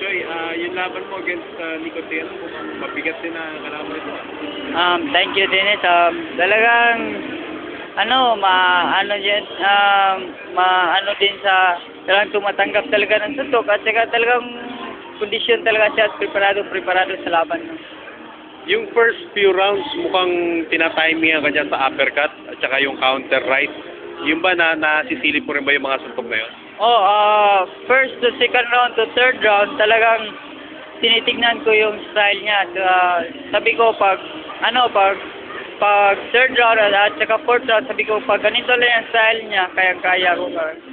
Joy, yung laban mo against Nicotero, mabigat din na kalaban ito. Thank you, Dennis. Talagang, maano din sa, talagang tumatanggap talaga ng suntok at saka talagang kondisyon talaga siya at preparado sa laban. Yung first few rounds, mukhang tinatimingan ka dyan sa uppercut at saka yung counter right. Yung ba nasisilip mo rin ba yung mga suntok na yun? First to second round to third round, talagang tinitignan ko yung style niya. Sabi ko pag third round at saka fourth round, sabi ko pag ganito lang yung style niya, kaya ko,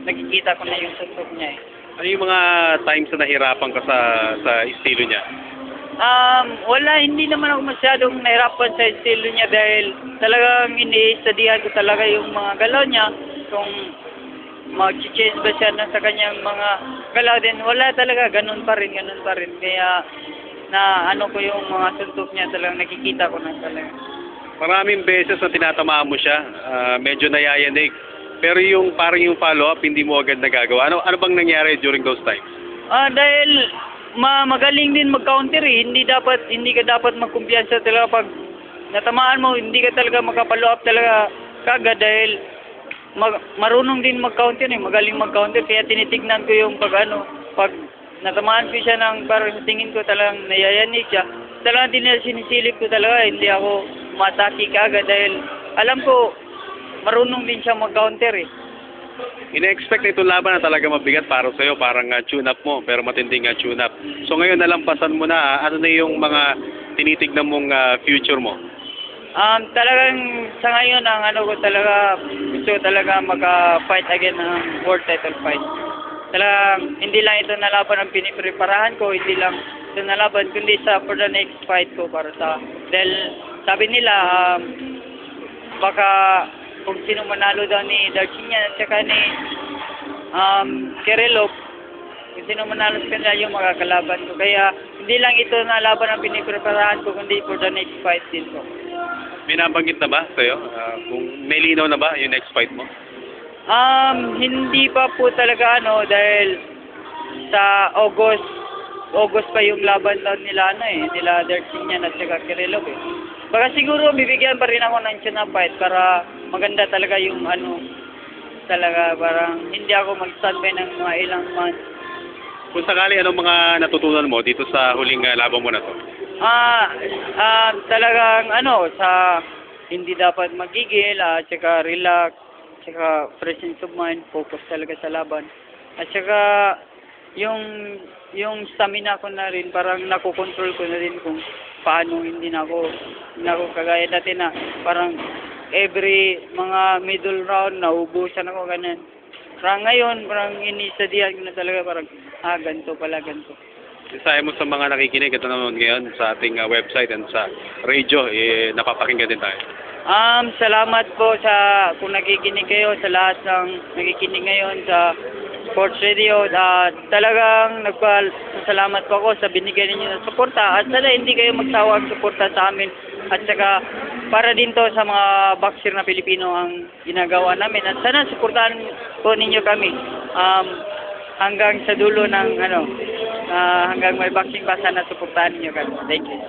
nakikita ko na yung suntok niya eh. Ano yung mga times na nahirapan ka sa estilo niya? Wala, hindi naman ako masyadong nahirapan sa estilo niya dahil talagang ini-studyhan ko talaga yung mga galaw niya. Kung mag-change ba siya sa kanyang mga galaw din, wala talaga, ganun pa rin. Kaya ko yung mga suntok niya, talagang nakikita ko na talaga. Maraming beses na tinatamaan mo siya, medyo nayayanig. Pero yung parang yung follow-up, hindi mo agad nagagawa. Ano bang nangyari during those times? Dahil magaling din mag-counter eh. Hindi ka dapat magkumpiyansa talaga pag natamaan mo, hindi ka talaga makapollow up talaga kagad dahil marunong din mag-counter eh. Magaling mag-counter kaya tinitignan ko yung pag natamaan ko siya ng parang sa tingin ko talagang nayayanig siya. Talagang sinisilip ko talaga, hindi ako mataki kagad dahil alam ko marunong din siya mag-counter eh. Ina-expect na itong laban na talaga mabigat para sa'yo, parang tune-up mo, pero matinding tune-up. So ngayon nalampasan mo na, ano na yung mga tinitignan mong future mo? Talagang sa ngayon, gusto talaga mag-fight again ng world title fight. Talagang hindi lang ito na laban ang pinipreparahan ko, hindi lang ito na laban, kundi for the next fight ko dahil sabi nila, baka kung sino manalo daw ni Darchinyan at saka ni Kirillov, kung sino manalo sa kanila yung makakalaban ko. Kaya hindi lang ito na laban ang pinipreparahan ko, kundi for the next fight din ko. May nabanggit na ba sa'yo? Kung may linaw na ba yung next fight mo? Hindi pa po talaga dahil sa August pa yung laban daw nila nila Darchinyan at saka Kirillov eh. Baka siguro bibigyan pa rin ako ng tune-up fight para maganda talaga yung talaga parang hindi ako mag-standby ng mga ilang months. Kung sakali, anong mga natutunan mo dito sa huling laban mo na to? Talagang sa hindi dapat magigil, tsaka relax, tsaka presence of mind, focus talaga sa laban. At tsaka yung stamina ko na rin, parang nakokontrol ko na rin kung paano hindi na ako kagaya dati na parang every mga middle round naubusan ako ganun. Parang ngayon, parang ini-studyhan ko na talaga parang ganito pala, ganito. Isahe mo sa mga nakikinig at nanonood ngayon sa ating website and sa radio, napapakinggan din tayo. Salamat po sa kung nakikinig kayo, sa lahat ng nakikinig ngayon sa Sports Radio. Talagang nagpasalamat po ako sa binigay ninyo ng suporta at sana hindi kayo magsawang suporta sa amin at saka para din to sa mga boxer na Pilipino ang ginagawa namin at sana suportahan po ninyo kami hanggang sa dulo ng hanggang may boxing pa, sana suportahan ninyo kami. Thank you.